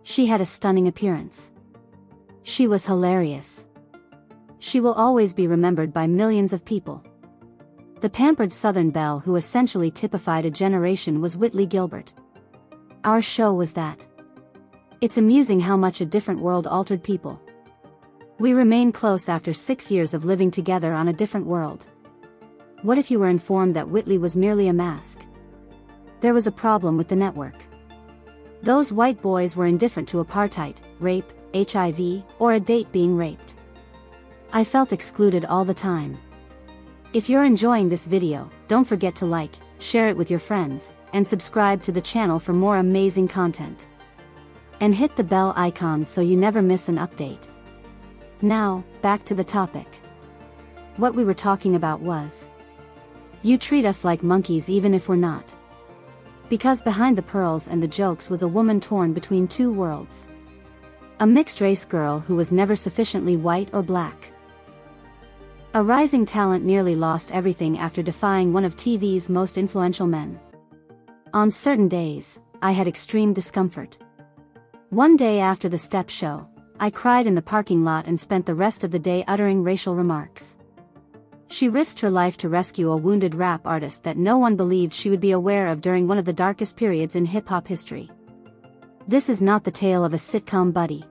She had a stunning appearance. She was hilarious. She will always be remembered by millions of people. The pampered Southern belle who essentially typified a generation was Whitley Gilbert. Our show was that. It's amusing how much a different world altered people. We remain close after 6 years of living together on a different world. What if you were informed that Whitley was merely a mask? There was a problem with the network. Those white boys were indifferent to apartheid, rape, HIV, or a date being raped. I felt excluded all the time. If you're enjoying this video, don't forget to like, share it with your friends, and subscribe to the channel for more amazing content. And hit the bell icon so you never miss an update. Now, back to the topic. What we were talking about was, you treat us like monkeys even if we're not. Because behind the pearls and the jokes was a woman torn between two worlds. A mixed-race girl who was never sufficiently white or black. A rising talent nearly lost everything after defying one of TV's most influential men. On certain days, I had extreme discomfort. One day after the step show, I cried in the parking lot and spent the rest of the day uttering racial remarks. She risked her life to rescue a wounded rap artist that no one believed she would be aware of during one of the darkest periods in hip-hop history. This is not the tale of a sitcom buddy.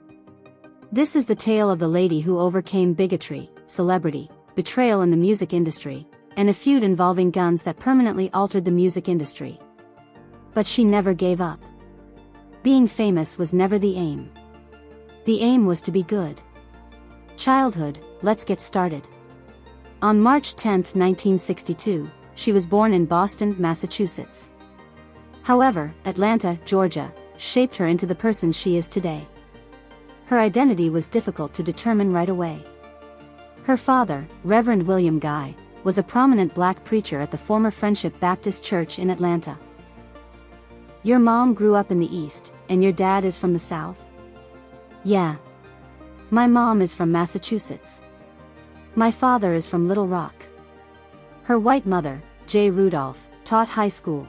This is the tale of the lady who overcame bigotry, celebrity, betrayal in the music industry, and a feud involving guns that permanently altered the music industry. But she never gave up. Being famous was never the aim. The aim was to be good. Childhood, let's get started. On March 10, 1962, she was born in Boston, Massachusetts. However, Atlanta, Georgia, shaped her into the person she is today. Her identity was difficult to determine right away. Her father, Reverend William Guy, was a prominent black preacher at the former Friendship Baptist Church in Atlanta. Your mom grew up in the East, and your dad is from the South? Yeah. My mom is from Massachusetts. My father is from Little Rock. Her white mother, J. Rudolph, taught high school.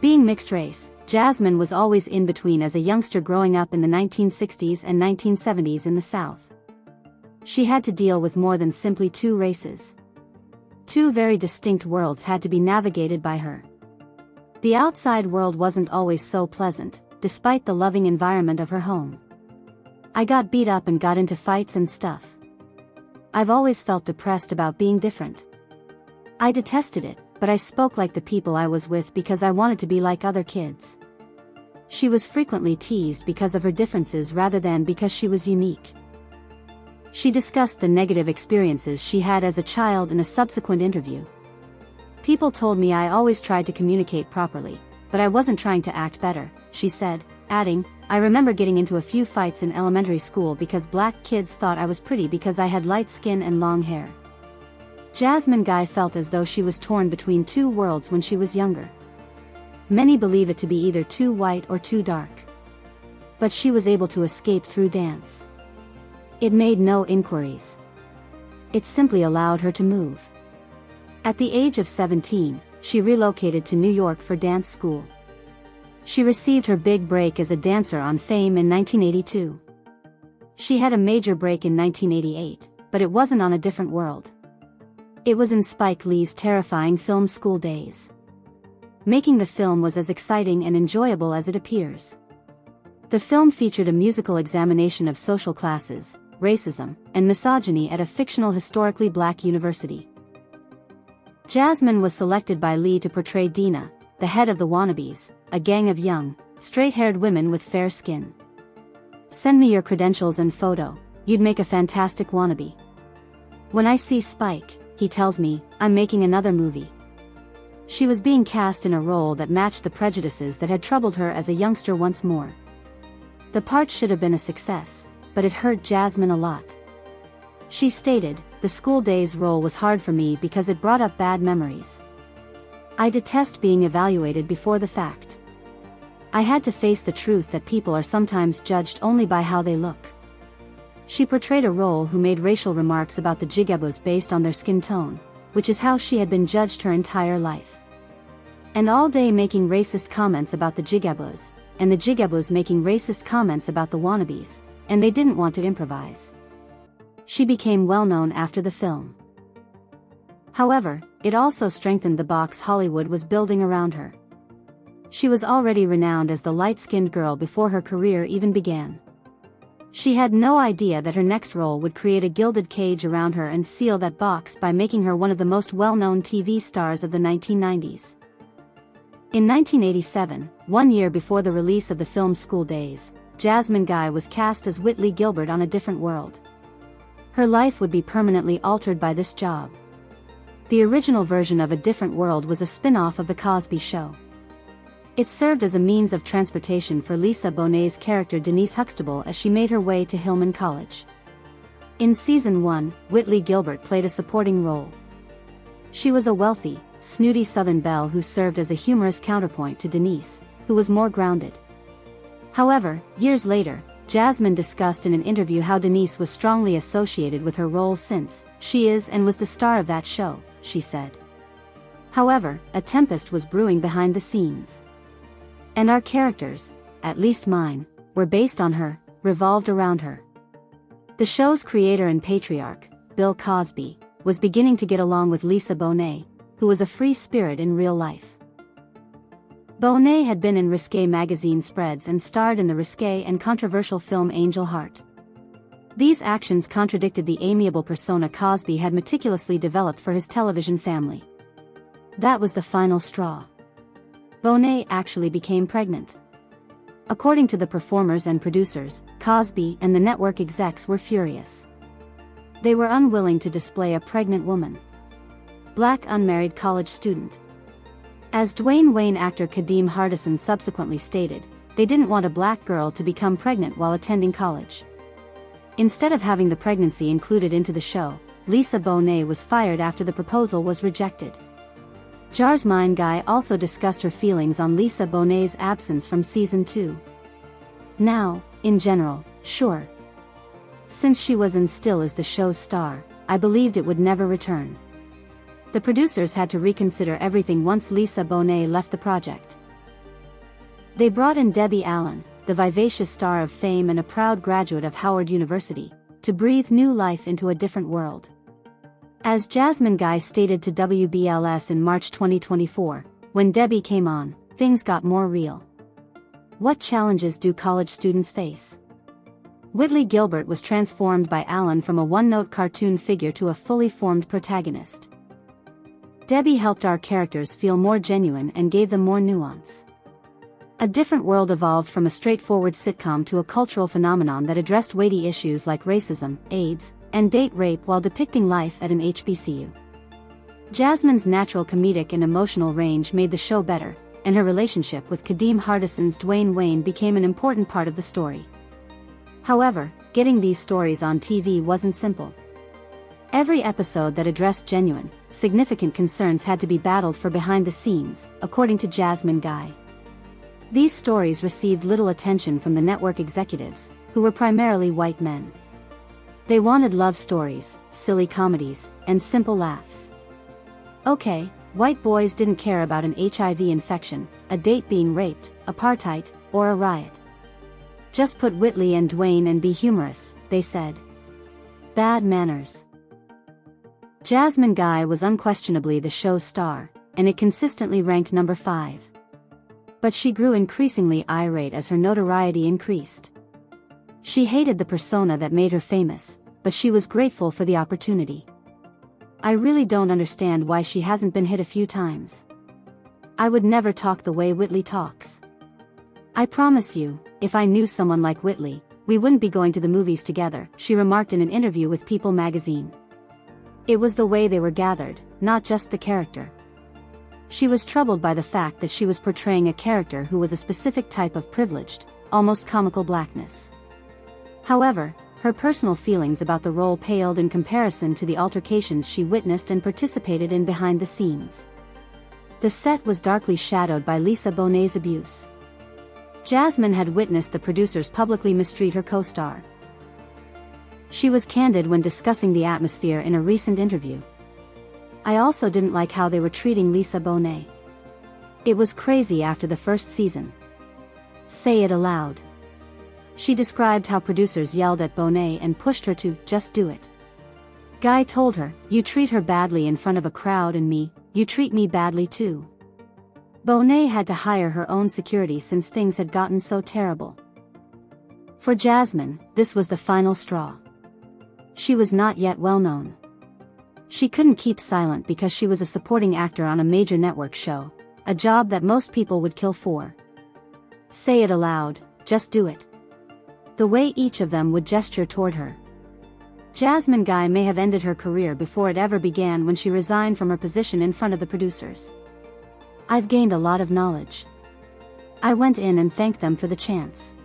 Being mixed race, Jasmine was always in between as a youngster growing up in the 1960s and 1970s in the South. She had to deal with more than simply two races. Two very distinct worlds had to be navigated by her. The outside world wasn't always so pleasant, despite the loving environment of her home. I got beat up and got into fights and stuff. I've always felt depressed about being different. I detested it, but I spoke like the people I was with because I wanted to be like other kids. She was frequently teased because of her differences rather than because she was unique. She discussed the negative experiences she had as a child in a subsequent interview. People told me I always tried to communicate properly, but I wasn't trying to act better, she said, adding, I remember getting into a few fights in elementary school because black kids thought I was pretty because I had light skin and long hair. Jasmine Guy felt as though she was torn between two worlds when she was younger. Many believe it to be either too white or too dark. But she was able to escape through dance. It made no inquiries. It simply allowed her to move. At the age of 17, she relocated to New York for dance school. She received her big break as a dancer on Fame in 1982. She had a major break in 1988, but it wasn't on A Different World. It was in Spike Lee's terrifying film School Days. Making the film was as exciting and enjoyable as it appears. The film featured a musical examination of social classes, racism, and misogyny at a fictional historically black university. Jasmine was selected by Lee to portray Dina, the head of the Wannabes, a gang of young, straight-haired women with fair skin. Send me your credentials and photo, you'd make a fantastic wannabe. When I see Spike, he tells me, I'm making another movie. She was being cast in a role that matched the prejudices that had troubled her as a youngster once more. The part should have been a success, but it hurt Jasmine a lot. She stated, the School Days role was hard for me because it brought up bad memories. I detest being evaluated before the fact. I had to face the truth that people are sometimes judged only by how they look. She portrayed a role who made racial remarks about the Jigabos based on their skin tone, which is how she had been judged her entire life. And all day making racist comments about the Jigabos, and the jigabos making racist comments about the wannabes, and they didn't want to improvise. She became well known after the film. However, it also strengthened the box Hollywood was building around her. She was already renowned as the light-skinned girl before her career even began. She had no idea that her next role would create a gilded cage around her and seal that box by making her one of the most well-known TV stars of the 1990s. In 1987, 1 year before the release of the film School Days, Jasmine Guy was cast as Whitley Gilbert on A Different World. Her life would be permanently altered by this job. The original version of A Different World was a spin-off of The Cosby Show. It served as a means of transportation for Lisa Bonet's character Denise Huxtable as she made her way to Hillman College. In Season 1, Whitley Gilbert played a supporting role. She was a wealthy, snooty Southern belle who served as a humorous counterpoint to Denise, who was more grounded. However, years later, Jasmine discussed in an interview how Denise was strongly associated with her role since she is and was the star of that show, she said. However, a tempest was brewing behind the scenes. And our characters, at least mine, were based on her, revolved around her. The show's creator and patriarch, Bill Cosby, was beginning to get along with Lisa Bonet, who was a free spirit in real life. Bonet had been in risque magazine spreads and starred in the risque and controversial film Angel Heart. These actions contradicted the amiable persona Cosby had meticulously developed for his television family. That was the final straw. Bonet actually became pregnant. According to the performers and producers, Cosby and the network execs were furious. They were unwilling to display a pregnant woman. Black unmarried college student. As Dwayne Wayne actor Kadeem Hardison subsequently stated, they didn't want a black girl to become pregnant while attending college. Instead of having the pregnancy included into the show, Lisa Bonet was fired after the proposal was rejected. Jasmine Guy also discussed her feelings on Lisa Bonet's absence from Season 2. Now, in general, sure. Since she was and still is the show's star, I believed it would never return. The producers had to reconsider everything once Lisa Bonet left the project. They brought in Debbie Allen, the vivacious star of Fame and a proud graduate of Howard University, to breathe new life into A Different World. As Jasmine Guy stated to WBLS in March 2024, when Debbie came on, things got more real. What challenges do college students face? Whitley Gilbert was transformed by Allen from a one-note cartoon figure to a fully formed protagonist. Debbie helped our characters feel more genuine and gave them more nuance. A Different World evolved from a straightforward sitcom to a cultural phenomenon that addressed weighty issues like racism, AIDS, and date rape while depicting life at an HBCU. Jasmine's natural comedic and emotional range made the show better, and her relationship with Kadeem Hardison's Dwayne Wayne became an important part of the story. However, getting these stories on TV wasn't simple. Every episode that addressed genuine, significant concerns had to be battled for behind the scenes, according to Jasmine Guy. These stories received little attention from the network executives, who were primarily white men. They wanted love stories, silly comedies, and simple laughs. Okay, white boys didn't care about an HIV infection, a date being raped, apartheid, or a riot. Just put Whitley and Dwayne and be humorous, they said. Bad manners. Jasmine Guy was unquestionably the show's star, and it consistently ranked number 5. But she grew increasingly irate as her notoriety increased. She hated the persona that made her famous, but she was grateful for the opportunity. I really don't understand why she hasn't been hit a few times. I would never talk the way Whitley talks. I promise you, if I knew someone like Whitley, we wouldn't be going to the movies together, she remarked in an interview with People magazine. It was the way they were gathered, not just the character. She was troubled by the fact that she was portraying a character who was a specific type of privileged, almost comical blackness. However, her personal feelings about the role paled in comparison to the altercations she witnessed and participated in behind the scenes. The set was darkly shadowed by Lisa Bonet's abuse. Jasmine had witnessed the producers publicly mistreat her co-star. She was candid when discussing the atmosphere in a recent interview. I also didn't like how they were treating Lisa Bonet. It was crazy after the first season. Say it aloud. She described how producers yelled at Bonet and pushed her to just do it. Guy told her, "You treat her badly in front of a crowd and you treat me badly too." Bonet had to hire her own security since things had gotten so terrible. For Jasmine, this was the final straw. She was not yet well known. She couldn't keep silent because she was a supporting actor on a major network show, a job that most people would kill for. Say it aloud, just do it. The way each of them would gesture toward her. Jasmine Guy may have ended her career before it ever began when she resigned from her position in front of the producers. "I've gained a lot of knowledge. I went in and thanked them for the chance."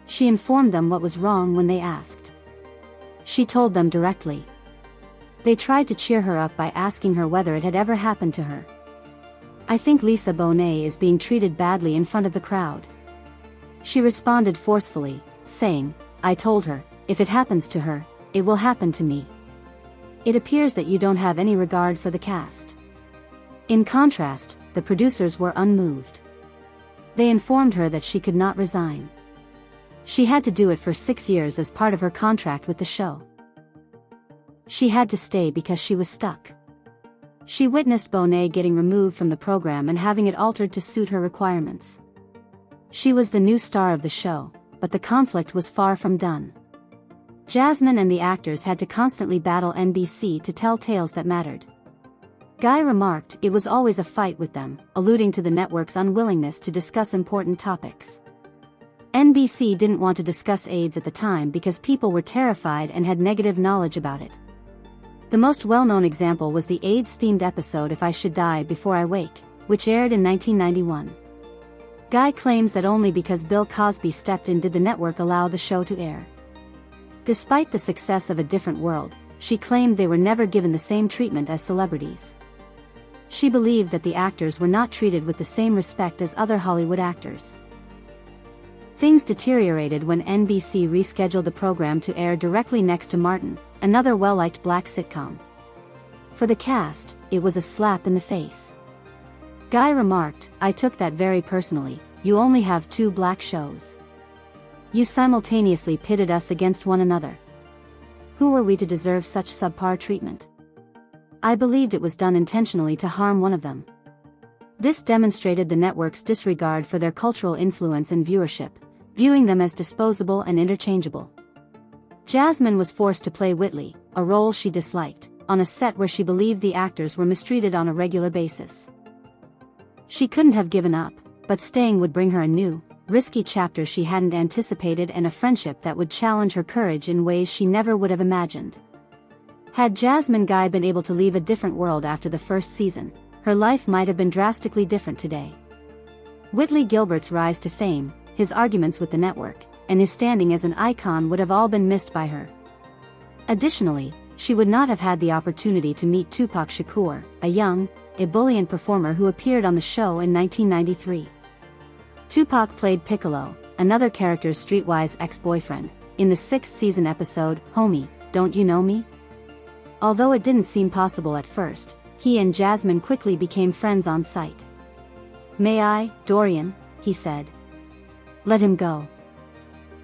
She informed them what was wrong when they asked. She told them directly. They tried to cheer her up by asking her whether it had ever happened to her. "I think Lisa Bonet is being treated badly in front of the crowd." She responded forcefully, saying, "I told her, if it happens to her, it will happen to me." It appears that you don't have any regard for the cast. In contrast, the producers were unmoved. They informed her that she could not resign. She had to do it for 6 years as part of her contract with the show. She had to stay because she was stuck. She witnessed Bonet getting removed from the program and having it altered to suit her requirements. She was the new star of the show, but the conflict was far from done. Jasmine and the actors had to constantly battle NBC to tell tales that mattered. Guy remarked it was always a fight with them, alluding to the network's unwillingness to discuss important topics. NBC didn't want to discuss AIDS at the time because people were terrified and had negative knowledge about it. The most well-known example was the AIDS-themed episode If I Should Die Before I Wake, which aired in 1991. Guy claims that only because Bill Cosby stepped in did the network allow the show to air. Despite the success of A Different World, she claimed they were never given the same treatment as celebrities. She believed that the actors were not treated with the same respect as other Hollywood actors. Things deteriorated when NBC rescheduled the program to air directly next to Martin, another well-liked black sitcom. For the cast, it was a slap in the face. Guy remarked, "I took that very personally. You only have 2 black shows. You simultaneously pitted us against one another. Who were we to deserve such subpar treatment? I believed it was done intentionally to harm one of them." This demonstrated the network's disregard for their cultural influence and viewership, viewing them as disposable and interchangeable. Jasmine was forced to play Whitley, a role she disliked, on a set where she believed the actors were mistreated on a regular basis. She couldn't have given up, but staying would bring her a new, risky chapter she hadn't anticipated and a friendship that would challenge her courage in ways she never would have imagined. Had Jasmine Guy been able to leave A Different World after the first season, her life might have been drastically different today. Whitley Gilbert's rise to fame, his arguments with the network, and his standing as an icon would have all been missed by her. Additionally, she would not have had the opportunity to meet Tupac Shakur, a young, ebullient performer who appeared on the show in 1993. Tupac played Piccolo, another character's streetwise ex-boyfriend, in the 6th season episode, Homie, Don't You Know Me? Although it didn't seem possible at first, he and Jasmine quickly became friends on sight. "May I, Dorian?" he said. "Let him go.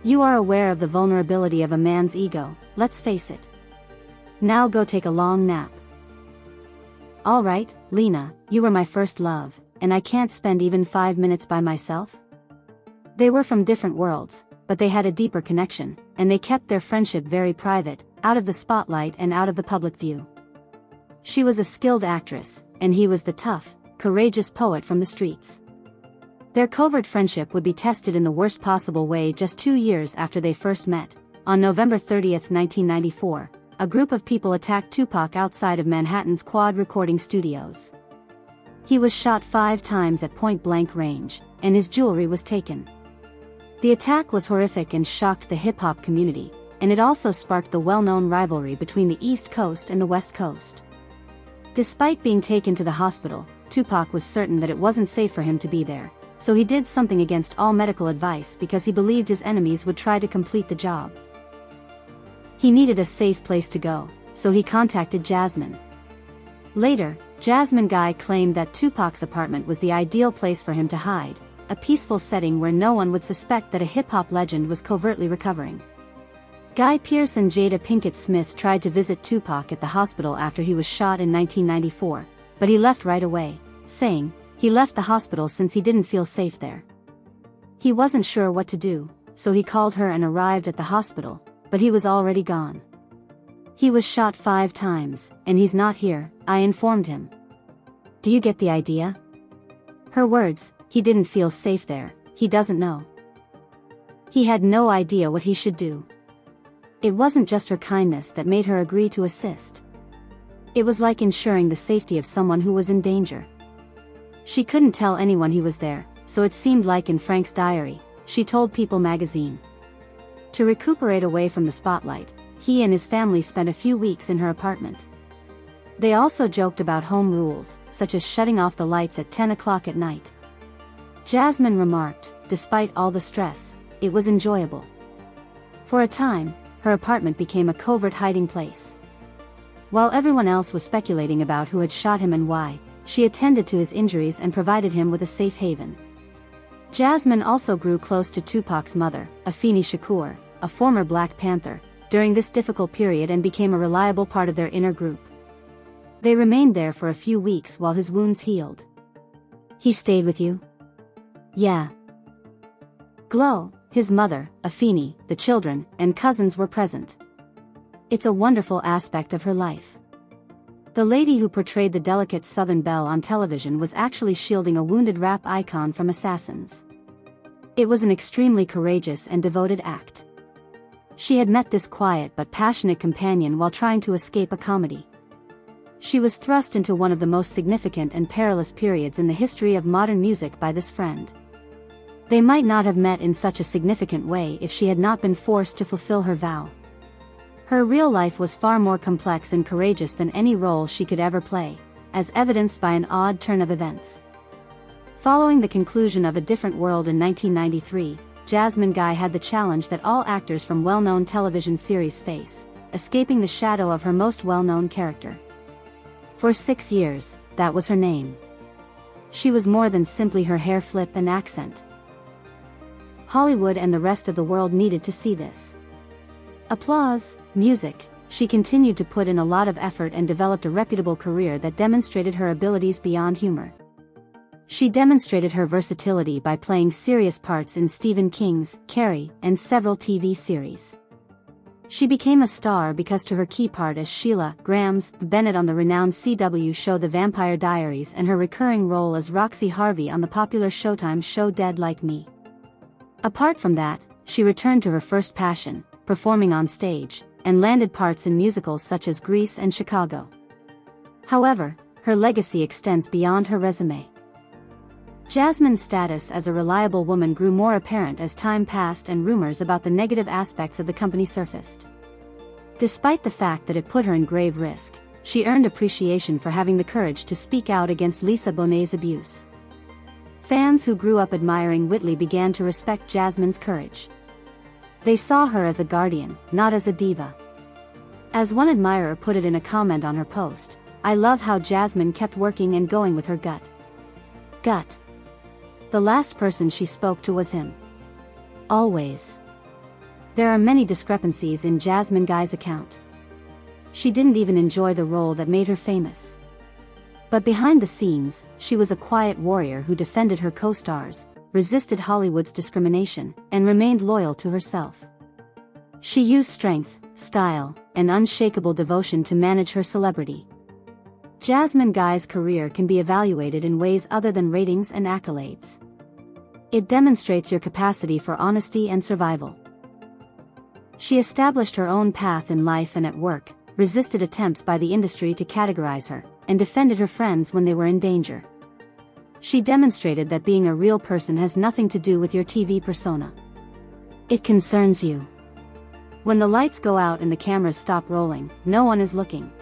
You are aware of the vulnerability of a man's ego, let's face it. Now go take a long nap." "All right, Lena, you were my first love, and I can't spend even 5 minutes by myself?" They were from different worlds, but they had a deeper connection, and they kept their friendship very private, out of the spotlight and out of the public view. She was a skilled actress, and he was the tough, courageous poet from the streets. Their covert friendship would be tested in the worst possible way just 2 years after they first met. On November 30, 1994, a group of people attacked Tupac outside of Manhattan's Quad Recording Studios. He was shot 5 times at point-blank range, and his jewelry was taken. The attack was horrific and shocked the hip-hop community, and it also sparked the well-known rivalry between the East Coast and the West Coast. Despite being taken to the hospital, Tupac was certain that it wasn't safe for him to be there, so he did something against all medical advice because he believed his enemies would try to complete the job. He needed a safe place to go, so he contacted Jasmine. Later, Jasmine Guy claimed that Tupac's apartment was the ideal place for him to hide, a peaceful setting where no one would suspect that a hip-hop legend was covertly recovering. Guy Pearce and Jada Pinkett Smith tried to visit Tupac at the hospital after he was shot in 1994, but he left right away, saying he left the hospital since he didn't feel safe there. He wasn't sure what to do, so he called her and arrived at the hospital, but he was already gone. He was shot 5 times, and he's not here, I informed him. Do you get the idea? Her words, he didn't feel safe there, he doesn't know. He had no idea what he should do. It wasn't just her kindness that made her agree to assist. It was like ensuring the safety of someone who was in danger. She couldn't tell anyone he was there, so it seemed like in Frank's diary, she told People magazine. To recuperate away from the spotlight, he and his family spent a few weeks in her apartment. They also joked about home rules, such as shutting off the lights at 10 o'clock at night. Jasmine remarked, despite all the stress, it was enjoyable. For a time, her apartment became a covert hiding place. While everyone else was speculating about who had shot him and why, she attended to his injuries and provided him with a safe haven. Jasmine also grew close to Tupac's mother, Afeni Shakur, a former Black Panther, during this difficult period and became a reliable part of their inner group. They remained there for a few weeks while his wounds healed. He stayed with you? Yeah. Glow, his mother, Afeni, the children, and cousins were present. It's a wonderful aspect of her life. The lady who portrayed the delicate Southern belle on television was actually shielding a wounded rap icon from assassins. It was an extremely courageous and devoted act. She had met this quiet but passionate companion while trying to escape a comedy. She was thrust into one of the most significant and perilous periods in the history of modern music by this friend. They might not have met in such a significant way if she had not been forced to fulfill her vow. Her real life was far more complex and courageous than any role she could ever play, as evidenced by an odd turn of events. Following the conclusion of A Different World in 1993, Jasmine Guy had the challenge that all actors from well-known television series face, escaping the shadow of her most well-known character. For 6 years, that was her name. She was more than simply her hair flip and accent. Hollywood and the rest of the world needed to see this. Applause, music, she continued to put in a lot of effort and developed a reputable career that demonstrated her abilities beyond humor. She demonstrated her versatility by playing serious parts in Stephen King's Carrie and several TV series. She became a star because to her key part as Sheila Grams Bennett on the renowned CW show The Vampire Diaries and her recurring role as Roxy Harvey on the popular Showtime show Dead Like Me. Apart from that, she returned to her first passion, performing on stage, and landed parts in musicals such as Grease and Chicago. However, her legacy extends beyond her resume. Jasmine's status as a reliable woman grew more apparent as time passed and rumors about the negative aspects of the company surfaced. Despite the fact that it put her in grave risk, she earned appreciation for having the courage to speak out against Lisa Bonet's abuse. Fans who grew up admiring Whitley began to respect Jasmine's courage. They saw her as a guardian, not as a diva. As one admirer put it in a comment on her post, "I love how Jasmine kept working and going with her gut." Gut. The last person she spoke to was him. Always. There are many discrepancies in Jasmine Guy's account. She didn't even enjoy the role that made her famous. But behind the scenes, she was a quiet warrior who defended her co-stars, resisted Hollywood's discrimination, and remained loyal to herself. She used strength, style, and unshakable devotion to manage her celebrity. Jasmine Guy's career can be evaluated in ways other than ratings and accolades. It demonstrates your capacity for honesty and survival. She established her own path in life and at work, resisted attempts by the industry to categorize her, and defended her friends when they were in danger. She demonstrated that being a real person has nothing to do with your TV persona. It concerns you. When the lights go out and the cameras stop rolling, no one is looking.